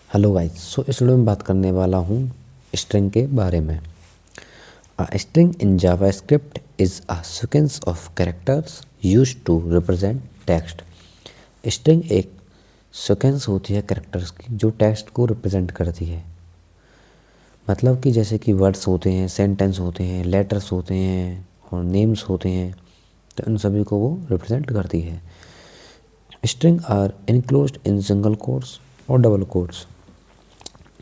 Hello guys, सो इस video में बात करने वाला हूँ स्ट्रिंग के बारे में। A string in JavaScript is a sequence of characters used to represent text. String एक सीक्वेंस होती है कैरेक्टर्स की जो टेक्स्ट को रिप्रेजेंट करती है। मतलब कि जैसे कि वर्ड्स होते हैं, सेंटेंस होते हैं, लेटर्स होते हैं और नेम्स होते हैं, तो इन सभी को वो रिप्रेजेंट करती है। String are enclosed in single quotes और डबल कोट्स।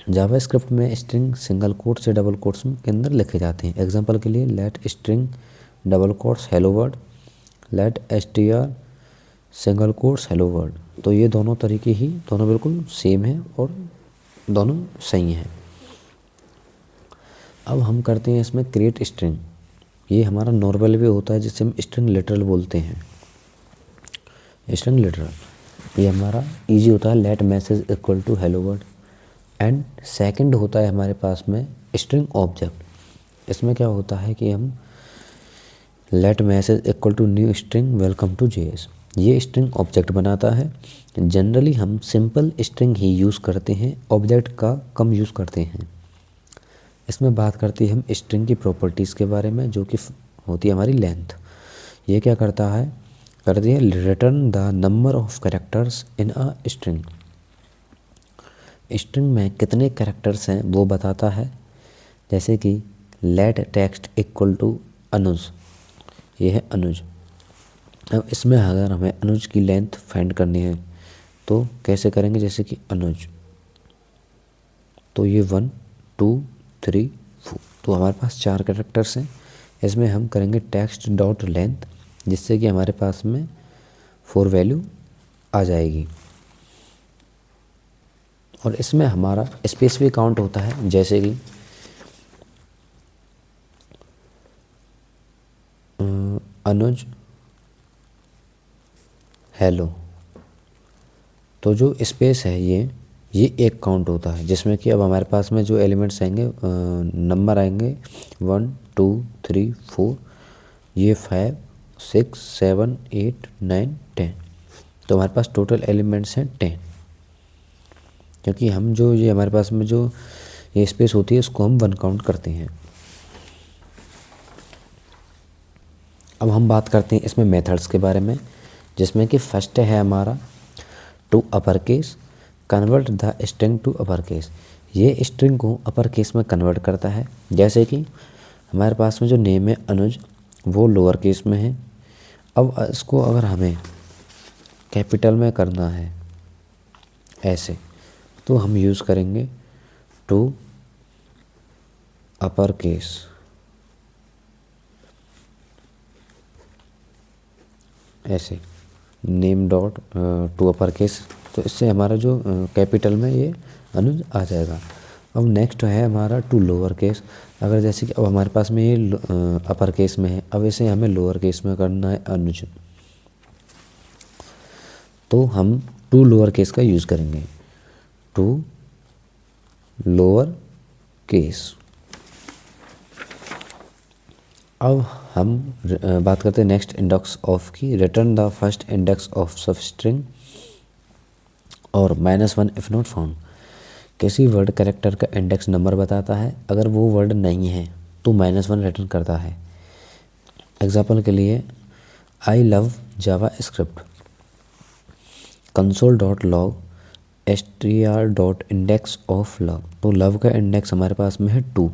जावास्क्रिप्ट में स्ट्रिंग सिंगल कोट्स या डबल कोट्स के अंदर लिखे जाते हैं। एग्जांपल के लिए let string double quotes hello world, let str single quotes hello world. तो ये दोनों तरीके ही दोनों बिल्कुल सेम हैं और दोनों सही हैं। अब हम करते हैं इसमें क्रिएट स्ट्रिंग। ये हमारा नॉर्मल वे होता है जिसे हम स्ट्रिंग लिटरल बोलते हैं। स्ट्रिंग लिटरल ये हमारा इजी होता है, let message equal to hello world. And second होता है हमारे पास में स्ट्रिंग ऑब्जेक्ट। इसमें क्या होता है कि हम let message equal to new string welcome to JS, ये स्ट्रिंग ऑब्जेक्ट बनाता है। जनरली हम सिंपल स्ट्रिंग ही यूज़ करते हैं, ऑब्जेक्ट का कम यूज़ करते हैं। इसमें बात करते हैं हम स्ट्रिंग की प्रॉपर्टीज़ के बारे में, जो कि होती है हमारी लेंथ। ये क्या करता है, करती है return the number of characters in a string. String में कितने कैरेक्टर्स हैं वो बताता है। जैसे कि लेट टेक्स्ट इक्वल टू अनुज, ये है अनुज। अब इसमें अगर हमें अनुज की लेंथ फाइंड करनी है तो कैसे करेंगे, जैसे कि अनुज, तो ये 1 2 3 4, तो हमारे पास 4 कैरेक्टर्स हैं। इसमें हम करेंगे टेक्स्ट डॉट लेंथ, जिससे कि हमारे पास में 4 वैल्यू आ जाएगी। और इसमें हमारा स्पेस भी काउंट होता है, जैसे कि अनुज हेलो, तो जो स्पेस है ये एक काउंट होता है, जिसमें कि अब हमारे पास में जो एलिमेंट्स आएंगे, नंबर आएंगे 1 2 3 4, ये 5 6 7 8 9 10। तो हमारे पास टोटल एलिमेंट्स हैं 10, क्योंकि हम जो ये हमारे पास में जो ये स्पेस होती है इसको हम 1 काउंट करते हैं। अब हम बात करते हैं इसमें मेथड्स के बारे में, जिसमें कि फर्स्ट है हमारा to upper case convert the string to upper case. ये स्ट्रिंग को अपर केस में कन्वर्ट करता है। जैसे कि हमारे पास में जो नेम है अनुज, वो लोअर केस में है। अब इसको अगर हमें कैपिटल में करना है ऐसे, तो हम यूज़ करेंगे टू अपर केस, ऐसे name dot to upper case, तो इससे हमारा जो कैपिटल में ये अनुज आ जाएगा। अब नेक्स्ट है हमारा टू लोअर केस। अगर जैसे कि अब हमारे पास में ये अपर केस में है, अब इसे हमें लोअर केस में करना है अनुज, तो हम टू लोअर केस का यूज़ करेंगे, टू लोअर केस। अब हम बात करते हैं नेक्स्ट इंडेक्स ऑफ की। Return the first index of सब स्ट्रिंग और -1 इफ़ नॉट फाउंड। किसी वर्ड कैरेक्टर का इंडेक्स नंबर बताता है, अगर वो वर्ड नहीं है तो -1 रिटर्न करता है। एग्जाम्पल के लिए I love Java script, console dot log str dot index of love, तो लव का इंडेक्स हमारे पास में है 2।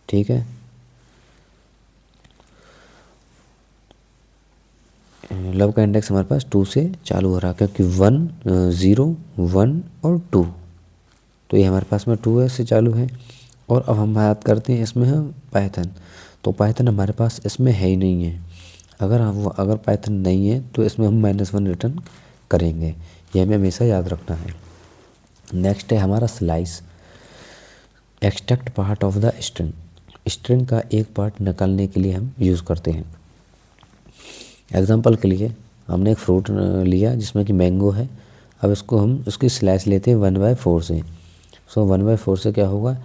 ठीक है, लव का इंडेक्स हमारे पास 2 से चालू हो रहा है, क्योंकि 1 0 1 और 2, तो ये हमारे पास में 2 से चालू है। और अब हम बात करते हैं इसमें है पाइथन, तो पाइथन हमारे पास इसमें है ही नहीं है। अगर पाइथन नहीं है तो इसमें हम -1 रिटर्न करेंगे, ये हमें हमेशा याद रखना है। नेक्स्ट है हमारा slice, extract part of the string. String का एक पार्ट निकालने के लिए हम यूज़ करते हैं। एग्जाम्पल के लिए हमने एक फ्रूट लिया जिसमें कि मैंगो है। अब इसको हम उसकी स्लाइस लेते हैं 1/4 से। सो 1/4 से क्या होगा,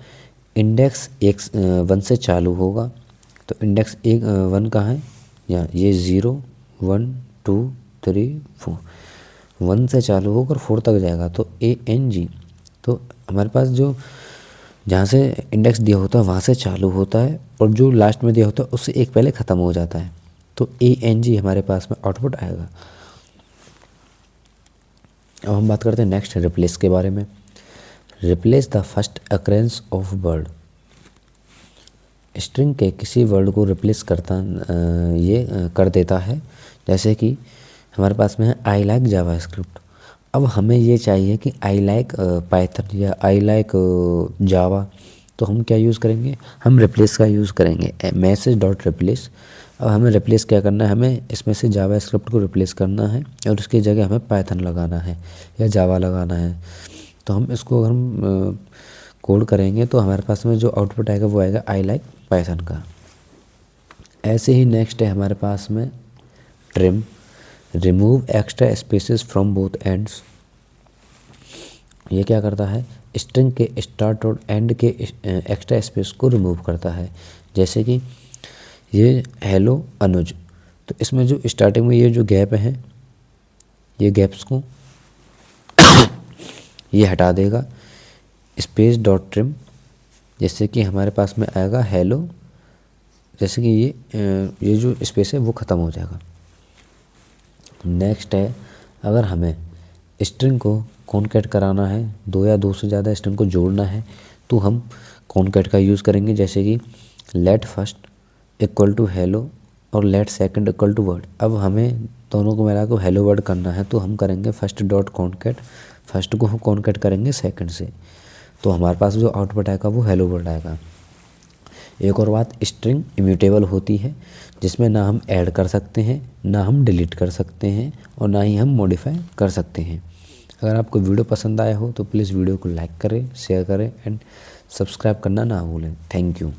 इंडेक्स 1 से चालू होगा, तो इंडेक्स 1 कहाँ है, यहाँ ये 0 1 2 3 4। 1 से चालू होकर 4 तक जाएगा तो ANG। तो हमारे पास जो जहाँ से इंडेक्स दिया होता है वहाँ से चालू होता है और जो लास्ट में दिया होता है उससे एक पहले ख़त्म हो जाता है, तो ANG हमारे पास में आउटपुट आएगा। अब हम बात करते हैं नेक्स्ट रिप्लेस के बारे में। Replace the first occurrence of word. String के किसी वर्ड को रिप्लेस कर देता है। जैसे कि हमारे पास में है आई लाइक जावास्क्रिप्ट। अब हमें ये चाहिए कि आई लाइक पाइथन या आई लाइक जावा, तो हम क्या यूज़ करेंगे, हम रिप्लेस का यूज़ करेंगे, मैसेज डॉट रिप्लेस। अब हमें रिप्लेस क्या करना है, हमें इसमें से जावास्क्रिप्ट को रिप्लेस करना है और उसकी जगह हमें पाइथन लगाना है या जावा लगाना है। तो हम इसको अगर हम कोड करेंगे तो हमारे पास में जो आउटपुट आएगा वो आएगा आई लाइक पाइथन का। ऐसे ही नेक्स्ट है हमारे पास में trim, remove extra spaces from both ends. ये क्या करता है, स्ट्रिंग के स्टार्ट और एंड के एक्स्ट्रा स्पेस को रिमूव करता है। जैसे कि ये हेलो अनुज, तो इसमें जो स्टार्टिंग में ये जो गैप है, ये गैप्स को ये हटा देगा। स्पेस डॉट ट्रिम, जैसे कि हमारे पास में आएगा हेलो, जैसे कि ये जो स्पेस है वो ख़त्म हो जाएगा। नेक्स्ट है, अगर हमें स्ट्रिंग को कॉनकैट कराना है, 2 या 2 से ज़्यादा स्ट्रिंग को जोड़ना है, तो हम कॉनकैट का यूज़ करेंगे। जैसे कि let first equal to hello और let second equal to word. अब हमें दोनों को मिला को हेलो वर्ड करना है, तो हम करेंगे फर्स्ट डॉट कॉनकैट, फर्स्ट को हम कॉनकैट करेंगे सेकंड से, तो हमारे पास जो आउटपुट आएगा वो हेलो वर्ड आएगा। एक और बात, स्ट्रिंग इम्यूटेबल होती है, जिसमें ना हम ऐड कर सकते हैं, ना हम डिलीट कर सकते हैं और ना ही हम मॉडिफाई कर सकते हैं। अगर आपको वीडियो पसंद आया हो तो प्लीज़ वीडियो को लाइक करें, शेयर करें एंड सब्सक्राइब करना ना भूलें। Thank you.